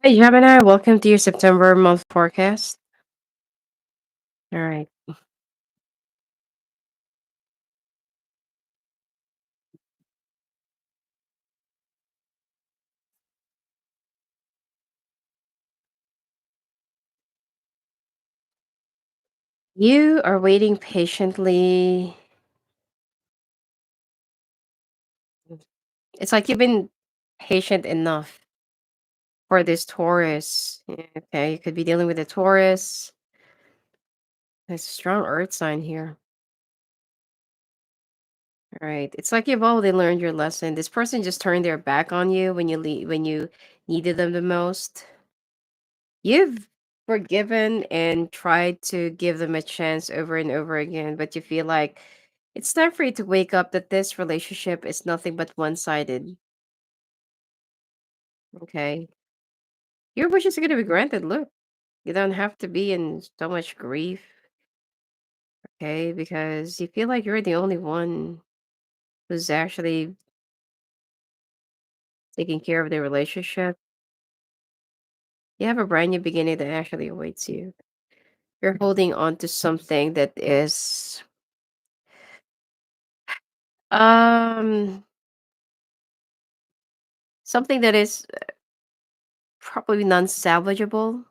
Hey Gemini, welcome to your September month forecast. All right. You are waiting patiently. It's like you've been patient enough for this Taurus. Yeah, okay, you could be dealing with a Taurus. There's a strong earth sign here. All right. It's like you've already learned your lesson. This person just turned their back on you when you needed them the most. You've forgiven and tried to give them a chance over and over again, but you feel like it's time for you to wake up that this relationship is nothing but one-sided. Okay. Your wishes are going to be granted. Look, you don't have to be in so much grief. Okay. Because you feel like you're the only one who's actually taking care of the relationship. You have a brand new beginning that actually awaits you. You're holding on to something that is, um, something that is probably non-salvageable.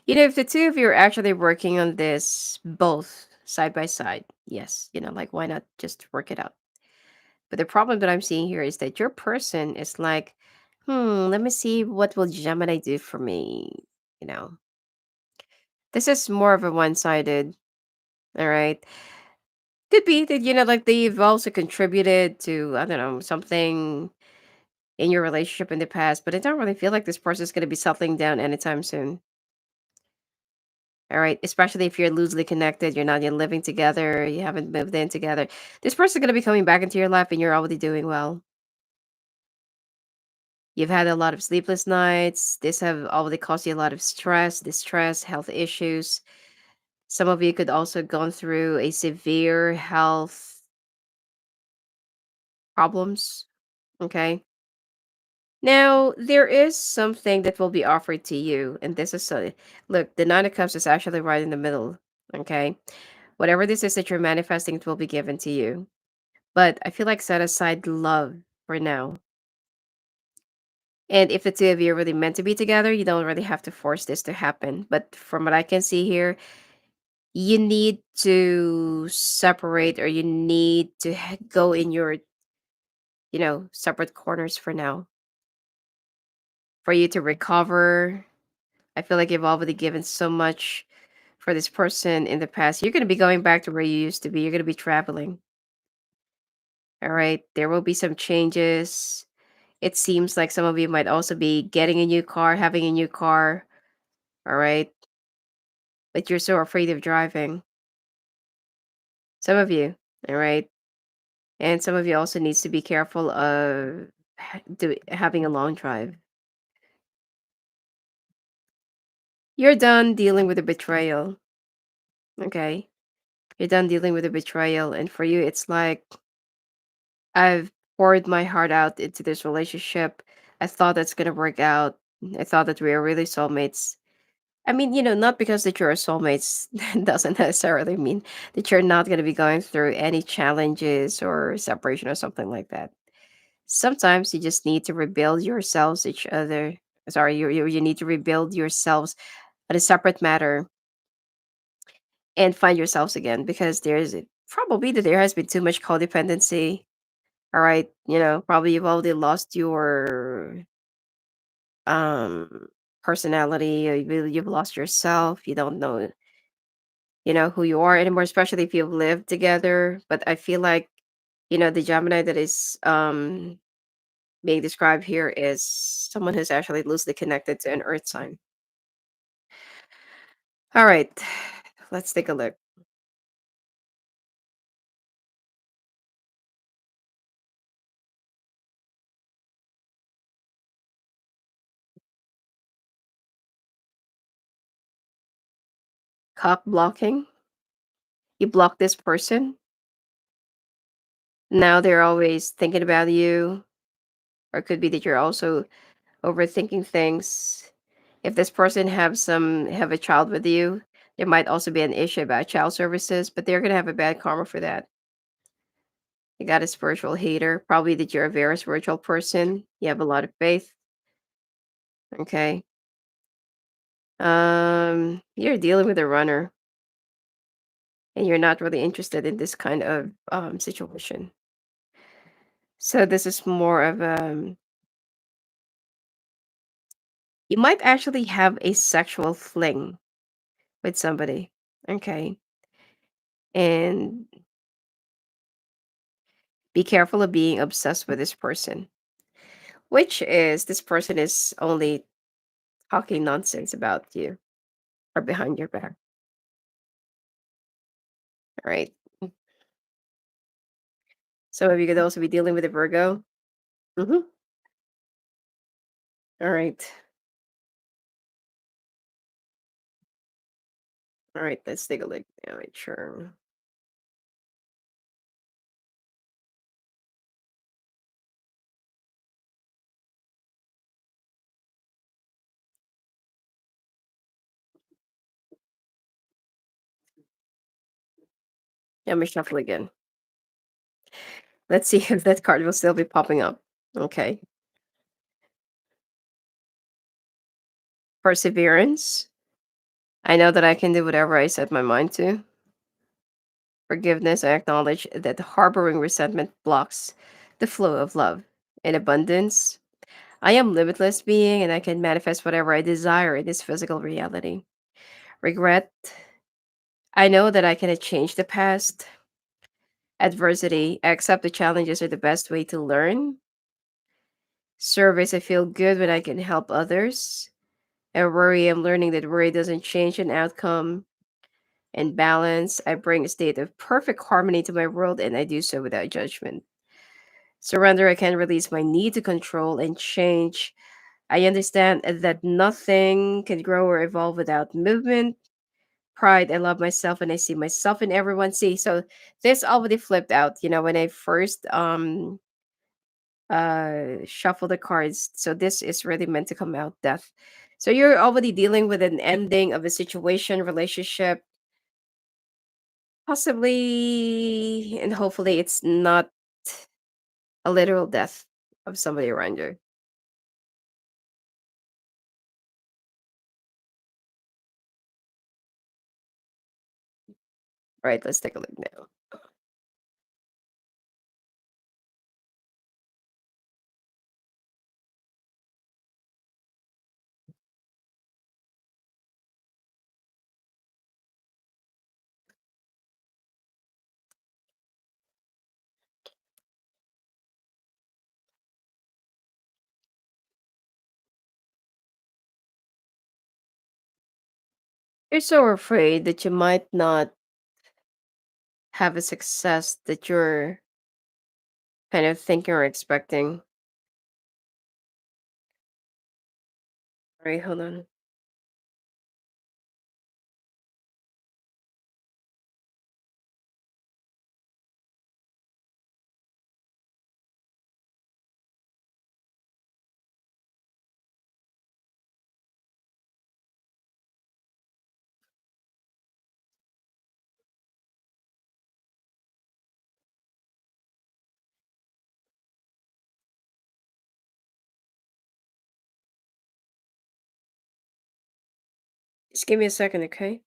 You know, if the two of you are actually working on this both side by side, yes, like why not just work it out? But the problem that I'm seeing here is that your person is like, let me see what will Gemini do for me. You know, this is more of a one-sided, all right? Could be that, like they've also contributed to, I don't know, something in your relationship in the past, but I don't really feel like this person is going to be settling down anytime soon. All right, especially if you're loosely connected, you're not yet living together, you haven't moved in together. This person's gonna be coming back into your life and you're already doing well. You've had a lot of sleepless nights. This have already caused you a lot of stress, distress, health issues. Some of you could also gone through a severe health problems. Okay. Now there is something that will be offered to you, and this is look, the Nine of Cups is actually right in the middle. Okay. Whatever this is that you're manifesting, it will be given to you. But I feel like set aside love for now. And if the two of you are really meant to be together, you don't really have to force this to happen. But from what I can see here, you need to separate or you need to go in your, separate corners for now for you to recover. I feel like you've already given so much for this person in the past. You're going to be going back to where you used to be. You're going to be traveling. All right. There will be some changes. It seems like some of you might also be getting a new car, having a new car, all right? But you're so afraid of driving. Some of you, all right? And some of you also needs to be careful of having a long drive. You're done dealing with the betrayal, okay? You're done dealing with the betrayal, and for you, it's like I've poured my heart out into this relationship. I thought that's gonna work out. I thought that we are really soulmates. I mean, not because that you're a soulmates doesn't necessarily mean that you're not going to be going through any challenges or separation or something like that. Sometimes you just need to rebuild yourselves each other. Sorry, you need to rebuild yourselves at a separate matter and find yourselves again because there's probably that there has been too much codependency. All right, probably you've already lost your um personality. Or you've lost yourself. You don't know who you are anymore, especially if you've lived together. But I feel like, the Gemini that is being described here is someone who's actually loosely connected to an earth sign. All right, let's take a look. Cock blocking. You block this person. Now they're always thinking about you, or it could be that you're also overthinking things. If this person have a child with you, there might also be an issue about child services, but they're gonna have a bad karma for that. You got a spiritual hater, probably that you're a very spiritual person. You have a lot of faith. Okay. You're dealing with a runner, and you're not really interested in this kind of situation. So this is more of you might actually have a sexual fling with somebody. Okay. And be careful of being obsessed with this person, which is this person is only talking nonsense about you or behind your back. All right. So you could also be dealing with a Virgo. Mm-hmm. All right. All right. Let's take a look. All right. Sure. Let me shuffle again. Let's see if that card will still be popping up. Okay. Perseverance. I know that I can do whatever I set my mind to. Forgiveness. I acknowledge that harboring resentment blocks the flow of love. And abundance. I am limitless being and I can manifest whatever I desire in this physical reality. Regret. I know that I cannot change the past. Adversity. I accept the challenges are the best way to learn. Service. I feel good when I can help others. And worry. I'm learning that worry doesn't change an outcome. And balance. I bring a state of perfect harmony to my world and I do so without judgment. Surrender. I can release my need to control and change. I understand that nothing can grow or evolve without movement. Pride. I love myself and I see myself in everyone. See, so this already flipped out, when I first shuffle the cards. So this is really meant to come out death. So you're already dealing with an ending of a situation, relationship, possibly, and hopefully it's not a literal death of somebody around you. All right, let's take a look now. You're so afraid that you might not have a success that you're kind of thinking or expecting. All right, hold on. Just give me a second, okay?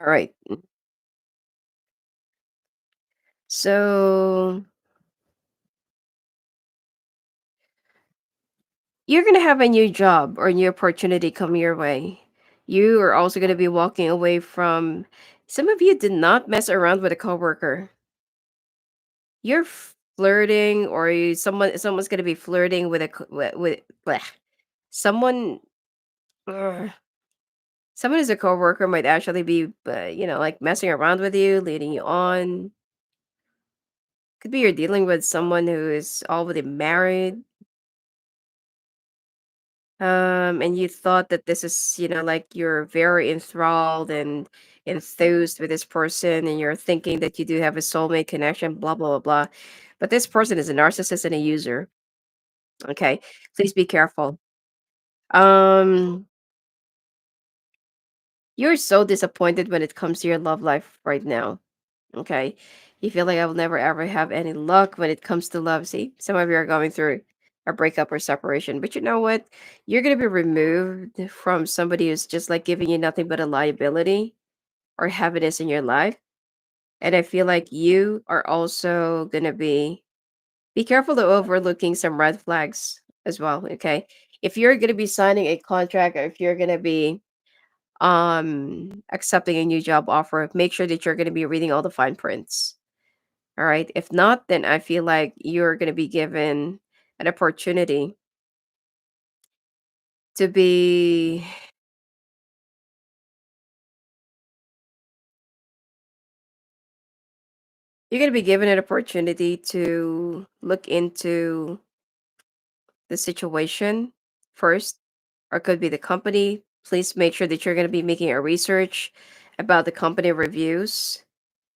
All right. So You're gonna have a new job or a new opportunity come your way. You are also gonna be walking away from. Some of you did not mess around with a coworker. You're flirting, or someone's gonna be flirting with with bleh. Someone. Ugh, someone who's a coworker might actually be, like messing around with you, leading you on. Could be you're dealing with someone who is already married, and you thought that this is, like you're very enthralled and enthused with this person, and you're thinking that you do have a soulmate connection, blah, blah, blah, blah. But this person is a narcissist and a user. Okay. Please be careful. Um, you're so disappointed when it comes to your love life right now. Okay. You feel like I will never ever have any luck when it comes to love. See, some of you are going through a breakup or separation, but you know what? You're going to be removed from somebody who's just like giving you nothing but a liability or happiness in your life. And I feel like you are also going to be careful of overlooking some red flags as well. Okay. If you're going to be signing a contract, or if you're going to be accepting a new job offer, make sure that you're going to be reading all the fine prints. All right. If not, then I feel like you're going to be given an opportunity to be, you're going to be given an opportunity to look into the situation first, or it could be the company. Please make sure that you're going to be making a research about the company reviews,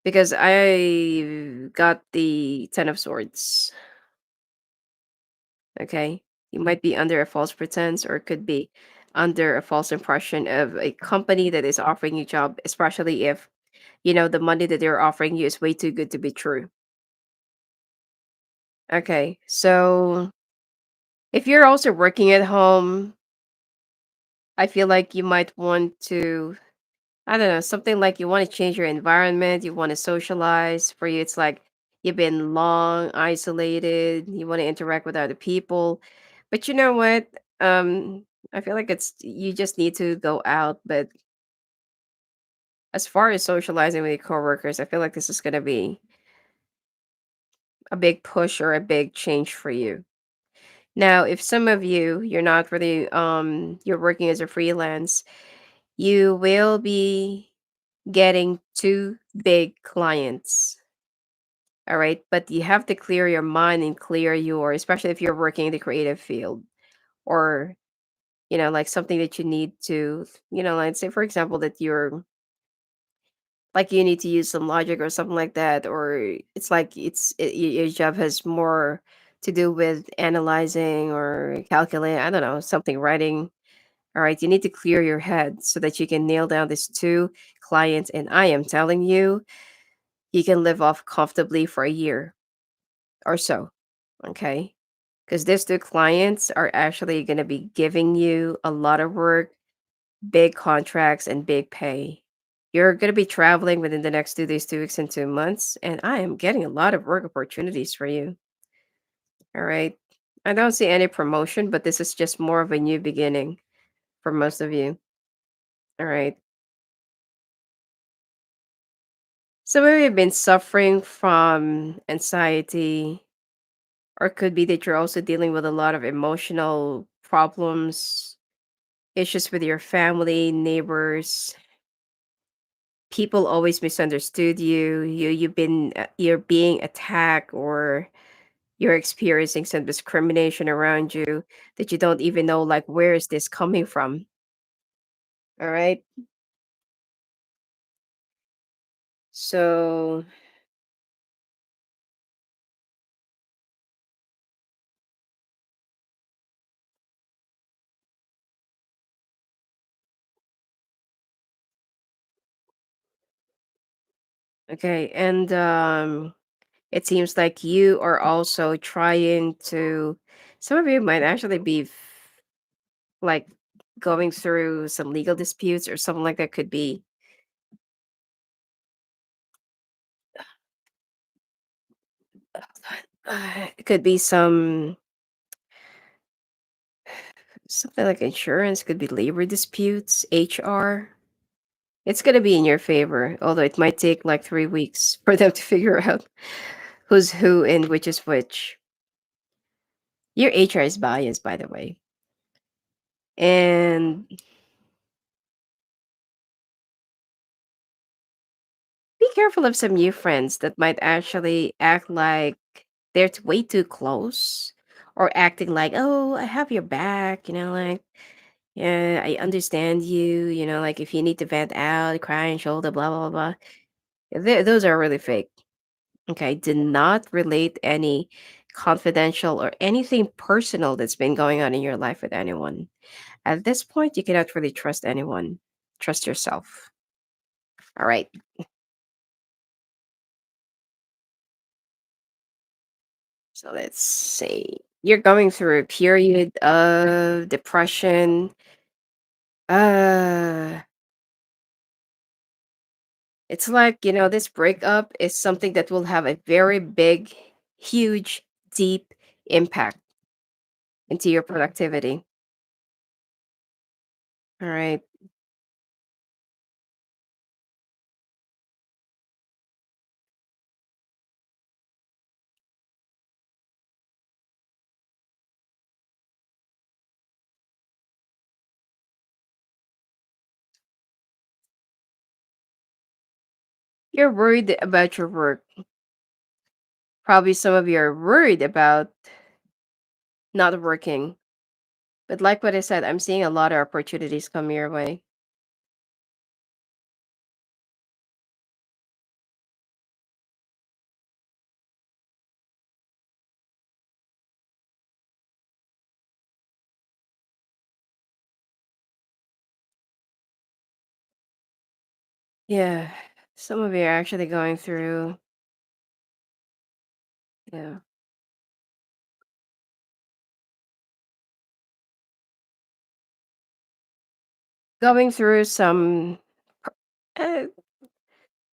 because I got the 10 of Swords. Okay. You might be under a false pretense, or it could be under a false impression of a company that is offering you job, especially if, the money that they're offering you is way too good to be true. Okay. So if you're also working at home, I feel like you might want to, I don't know, something like you want to change your environment, you want to socialize. For you, it's like you've been long isolated, you want to interact with other people. But you know what? I feel like it's you just need to go out. But as far as socializing with your coworkers, I feel like this is gonna be a big push or a big change for you. Now, if some of you you're not really you're working as a freelance, you will be getting two big clients. All right. But you have to clear your mind and clear your, especially if you're working in the creative field, or, like something that you need to, like say, for example, that you're like you need to use some logic or something like that, or it's like your job has more to do with analyzing or calculating, I don't know, something writing. All right. You need to clear your head so that you can nail down these two clients. And I am telling you, you can live off comfortably for a year or so. Okay. Because these two clients are actually going to be giving you a lot of work, big contracts, and big pay. You're going to be traveling within the next 2 days, 2 weeks, and 2 months. And I am getting a lot of work opportunities for you. All right. I don't see any promotion, but this is just more of a new beginning for most of you. All right. Some of you have been suffering from anxiety, or it could be that you're also dealing with a lot of emotional problems, issues with your family, neighbors. People always misunderstood you. You're being attacked, or you're experiencing some discrimination around you that you don't even know, like, where is this coming from? All right. So, okay, and it seems like you are also trying to. Some of you might actually be like going through some legal disputes or something like that. Could be it could be some Something like insurance, could be labor disputes, HR. It's gonna be in your favor, although it might take like 3 weeks for them to figure out who's who and which is which. Your HR is biased, by the way. And be careful of some new friends that might actually act like they're way too close, or acting like, oh, I have your back, like, yeah, I understand you, like if you need to vent out, cry and shoulder, blah, blah, blah. Those are really fake. Okay. Do not relate any confidential or anything personal that's been going on in your life with anyone. At this point, you cannot really trust anyone. Trust yourself. All right. So let's see. You're going through a period of depression. Uh, it's like, this breakup is something that will have a very big, huge, deep impact into your productivity. All right. You're worried about your work. Probably some of you are worried about not working. But like what I said, I'm seeing a lot of opportunities come your way. Yeah. Some of you are actually yeah, going through some, uh,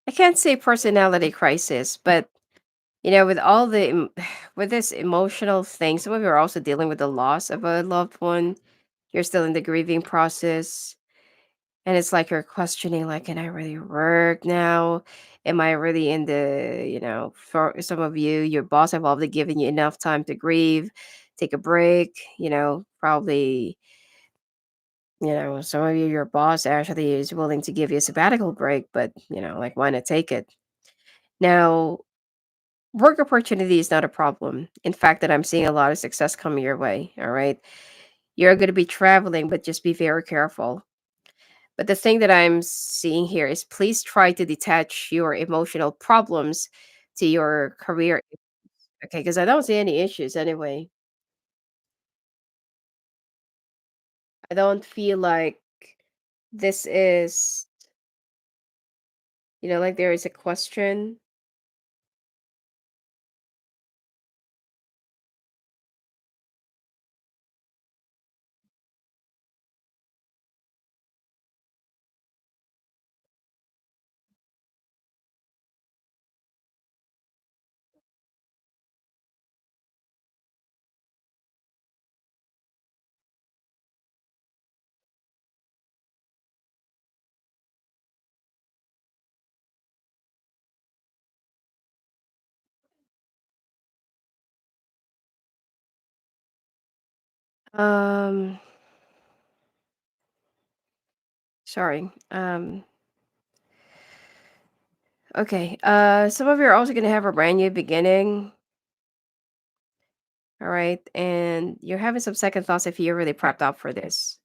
I can't say personality crisis, but with all with this emotional thing, some of you are also dealing with the loss of a loved one. You're still in the grieving process. And it's like you're questioning, like, can I really work now? Am I really in for some of you, your boss have probably given you enough time to grieve, take a break, probably, some of you, your boss actually is willing to give you a sabbatical break, but, like, why not take it? Now, work opportunity is not a problem. In fact, that I'm seeing a lot of success coming your way. All right. You're going to be traveling, but just be very careful. But the thing that I'm seeing here is please try to detach your emotional problems to your career. Okay. Because I don't see any issues anyway. I don't feel like this is, like there is a question. Um, Sorry. Okay. Some of you are also going to have a brand new beginning. All right. And you're having some second thoughts if you're really prepped up for this.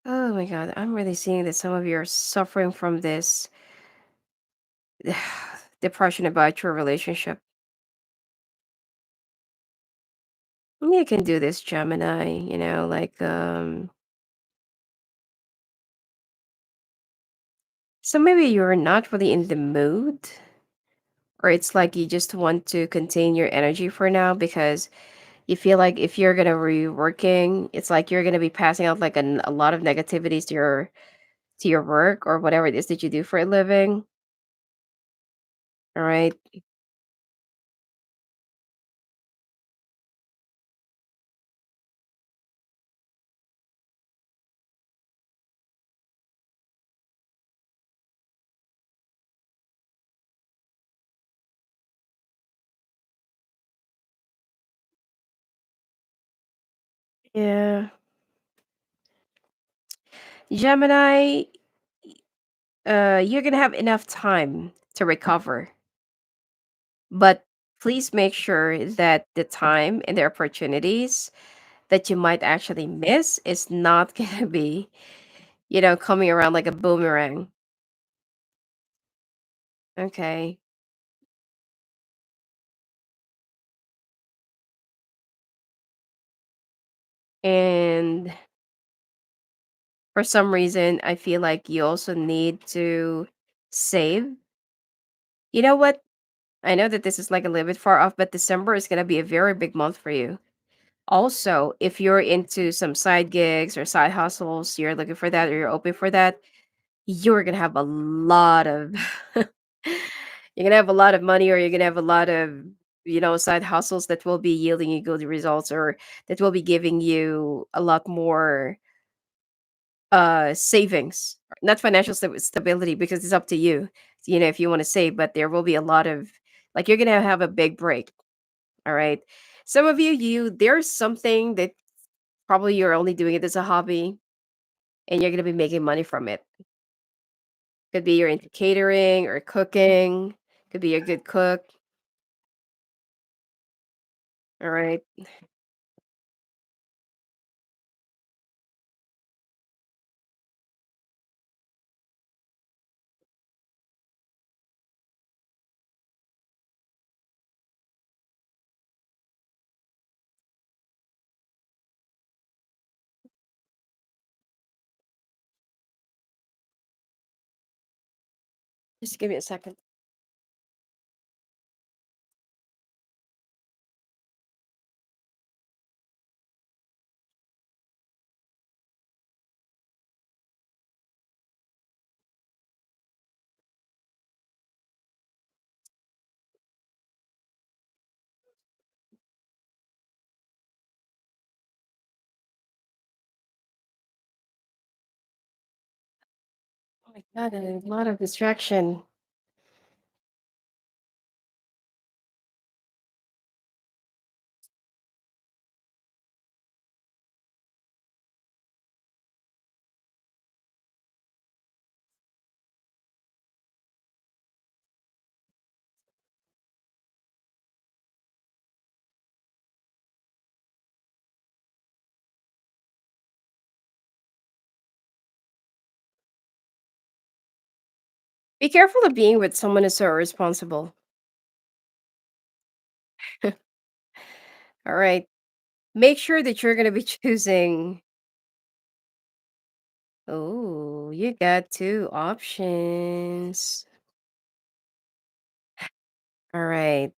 Oh my God. I'm really seeing that some of you are suffering from this depression about your relationship. You can do this, Gemini, like, so maybe you're not really in the mood, or it's like you just want to contain your energy for now because you feel like if you're gonna be working, it's like you're gonna be passing out like a lot of negativities to your work or whatever it is that you do for a living. All right. Yeah. Gemini, you're gonna have enough time to recover, but please make sure that the time and the opportunities that you might actually miss is not gonna be, coming around like a boomerang. Okay. And for some reason, I feel like you also need to save. You know what? I know that this is like a little bit far off, but December is gonna be a very big month for you. Also, if you're into some side gigs or side hustles, you're looking for that or you're open for that, you're gonna have a lot of you're gonna have a lot of money, or you're gonna have a lot of, side hustles that will be yielding you good results, or that will be giving you a lot more savings. Not financial stability, because it's up to you, if you want to save, but there will be a lot of, like, you're gonna have a big break. All right. Some of there's something that probably you're only doing it as a hobby, and you're gonna be making money from it. Could be you're into catering or cooking, could be a good cook. All right. Just give me a second. Oh my god, a lot of distraction. Be careful of being with someone who's so irresponsible. All right. Make sure that you're gonna be choosing. Oh, you got two options. All right.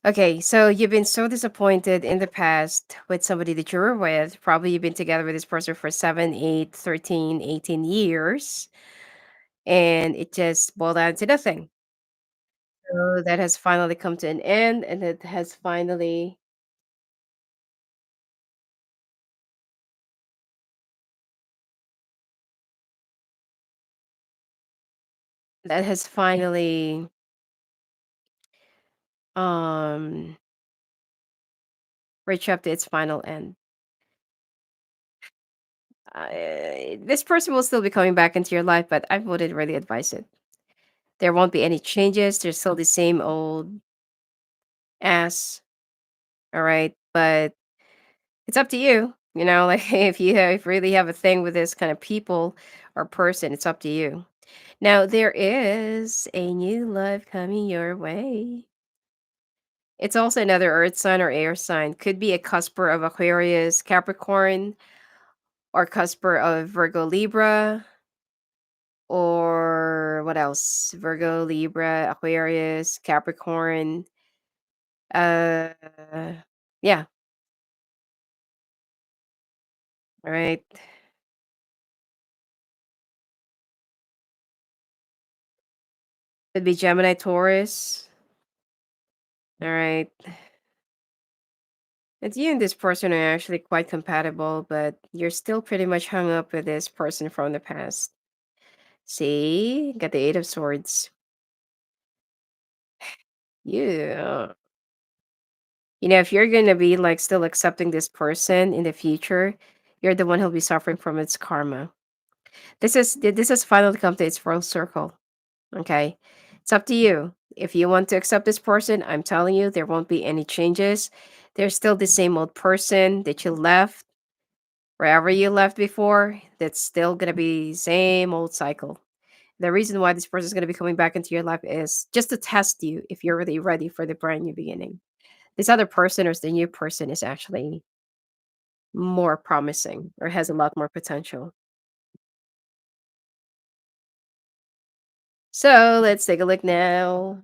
Okay, so you've been so disappointed in the past with somebody that you were with. Probably you've been together with this person for 7, 8, 13, 18 years, and it just boiled down to nothing. So that has finally come to an end, and that has finally um reached up to its final end. This person will still be coming back into your life, but I wouldn't really advise it. There won't be any changes. There's still the same old ass. All right, but it's up to you. Like, if you really have a thing with this kind of people or person, it's up to you. Now, there is a new love coming your way. It's also another earth sign or air sign. Could be a cusper of Aquarius, Capricorn, or cusper of Virgo, Libra, or what else? Virgo, Libra, Aquarius, Capricorn. Uh, yeah, all right. Could be Gemini, Taurus. All right. It's you and this person are actually quite compatible, but you're still pretty much hung up with this person from the past. See? Got the Eight of Swords. Yeah. If you're gonna be like still accepting this person in the future, you're the one who'll be suffering from its karma. This has finally come to its full circle. Okay. It's up to you. If you want to accept this person, I'm telling you, there won't be any changes. They're still the same old person that you left wherever you left before. That's still going to be same old cycle. The reason why this person is going to be coming back into your life is just to test you if you're really ready for the brand new beginning. This other person or the new person is actually more promising or has a lot more potential. So let's take a look now.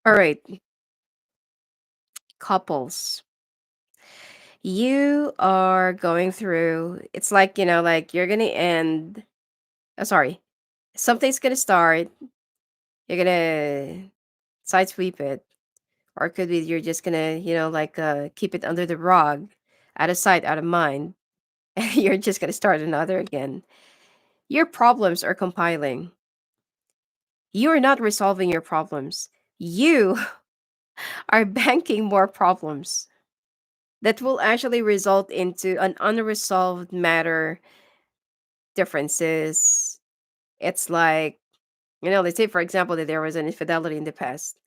All right, couples. You are going through, it's like, like you're going to end, sorry, something's going to start, you're going to side sweep it, or it could be you're just going to, like keep it under the rug, out of sight, out of mind, and you're just going to start another again. Your problems are compiling. You are not resolving your problems. You are banking more problems that will actually result into an unresolved matter differences. It's like, let's say, for example, that there was an infidelity in the past.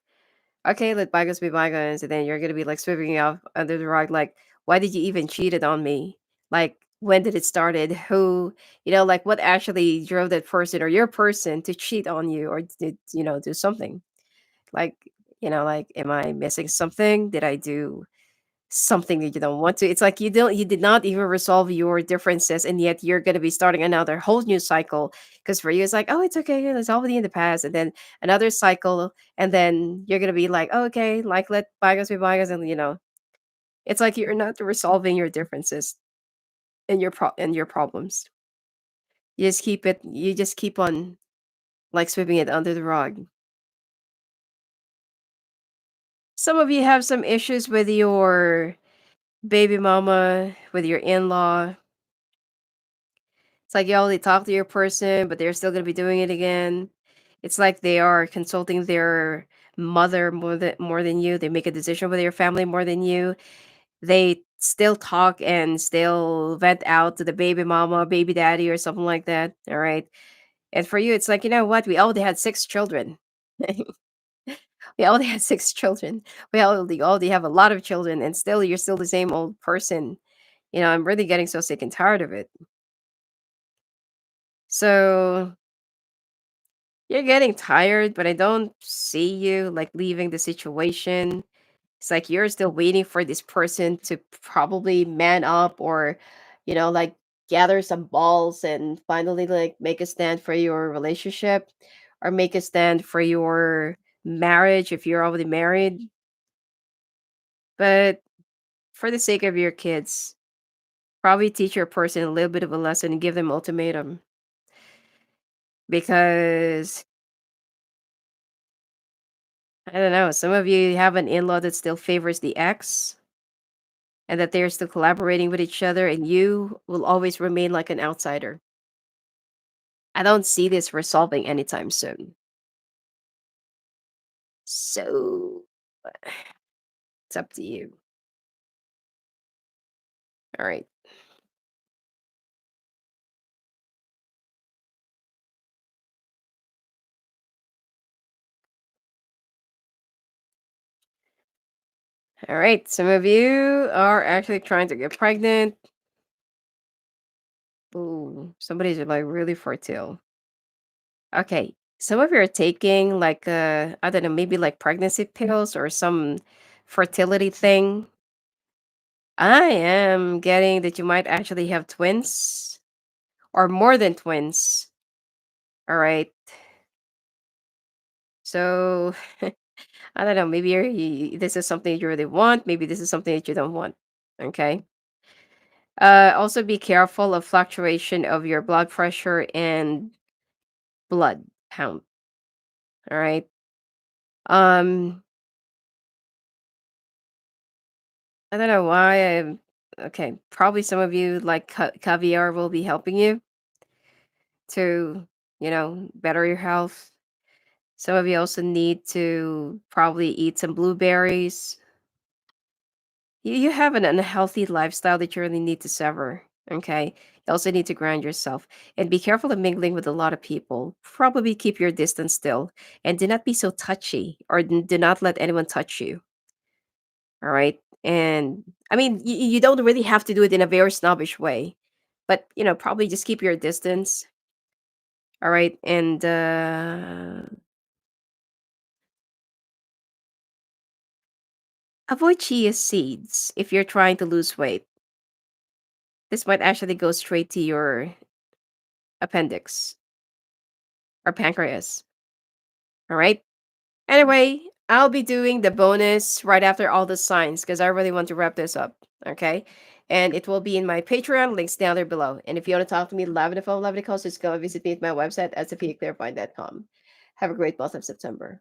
Okay, let bygones be bygones, and then you're gonna be like sweeping it off under the rug. Like, why did you even cheated on me? Like, when did it started? Who, like what actually drove that person or your person to cheat on you or did do something? Like, like, am I missing something? Did I do something that you don't want to? It's like you did not even resolve your differences, and yet you're gonna be starting another whole new cycle. Because for you, it's like, oh, it's okay, it's already in the past, and then another cycle, and then you're gonna be like, oh, okay, like let bygones be bygones, and it's like you're not resolving your differences and your problems. You just keep on like sweeping it under the rug. Some of you have some issues with your baby mama, with your in-law. It's like you only talk to your person, but they're still gonna be doing it again. It's like they are consulting their mother more than you. They make a decision with your family more than you. They still talk and still vent out to the baby mama, baby daddy, or something like that. All right. And for you, it's like, you know what? We already had 6 children. We already had 6 children. We already have a lot of children, and still you're still the same old person. I'm really getting so sick and tired of it. So you're getting tired, but I don't see you like leaving the situation. It's like you're still waiting for this person to probably man up or, like gather some balls and finally like make a stand for your relationship or make a stand for your marriage if you're already married. But for the sake of your kids, probably teach your person a little bit of a lesson and give them ultimatum because I don't know. Some of you have an in-law that still favors the ex and that they're still collaborating with each other and you will always remain like an outsider. I don't see this resolving anytime soon. So it's up to you. All right. All right. Some of you are actually trying to get pregnant. Ooh, somebody's like really fertile. Okay. Some of you are taking like I don't know, maybe like pregnancy pills or some fertility thing. I am getting that you might actually have twins or more than twins. All right. So I don't know. Maybe this is something you really want. Maybe this is something that you don't want. Okay. Also, be careful of fluctuation of your blood pressure and blood count. All right. Um, I don't know why. Okay. Probably some of you like caviar will be helping you to, better your health. Some of you also need to probably eat some blueberries. You have an unhealthy lifestyle that you really need to sever. Okay. You also need to ground yourself and be careful of mingling with a lot of people. Probably keep your distance still and do not be so touchy or do not let anyone touch you. All right. And I mean, you don't really have to do it in a very snobbish way, but probably just keep your distance. All right. And avoid chia seeds if you're trying to lose weight. This might actually go straight to your appendix or pancreas. All right. Anyway, I'll be doing the bonus right after all the signs because I really want to wrap this up. Okay. And it will be in my Patreon, links down there below. And if you want to talk to me live on the phone, live on the call, just go and visit me at my website at sophiaclairvoyant.com. Have a great month of September.